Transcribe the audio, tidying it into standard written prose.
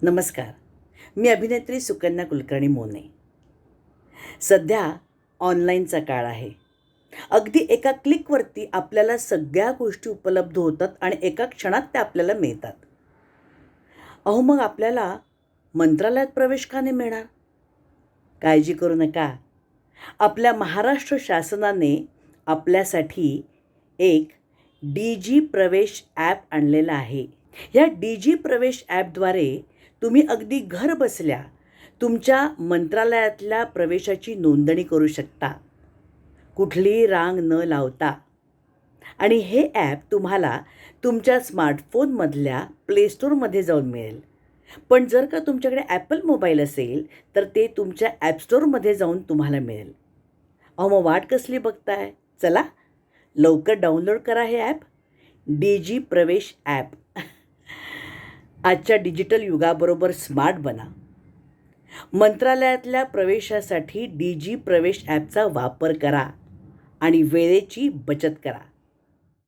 नमस्कार. मी अभिनेत्री सुकन्या कुलकर्णी मोने. सध्या ऑनलाईनचा काळ आहे. अगदी एका क्लिकवरती आपल्याला सगळ्या गोष्टी उपलब्ध होतात आणि एका क्षणात त्या आपल्याला मिळतात. अहो, मग आपल्याला मंत्रालयात प्रवेश का नाही मिळणार? काळजी करू नका. आपल्या महाराष्ट्र शासनाने आपल्यासाठी एक DG प्रवेश ॲप आणलेलं आहे. या DG प्रवेश ॲपद्वारे तुम्ही अगदी घर बसल्या तुमच्या मंत्रालयातल्या प्रवेशाची नोंदणी करू शकता, कुठलीही रांग न लावता. आणि हे ॲप तुम्हाला तुमच्या स्मार्टफोनमधल्या प्ले स्टोअरमध्ये जाऊन मिळेल. पण जर का तुमच्याकडे ॲपल मोबाईल असेल तर ते तुमच्या ॲप स्टोअरमध्ये जाऊन तुम्हाला मिळेल. अहो, मग वाट कसली बघताय? चला लवकर डाउनलोड करा हे ॲप, DG प्रवेश ॲप. आजच्या डिजिटल युगाबरोबर स्मार्ट बना. मंत्रालयातल्या प्रवेशासाठी DG प्रवेश ॲपचा वापर करा आणि वेळेची बचत करा.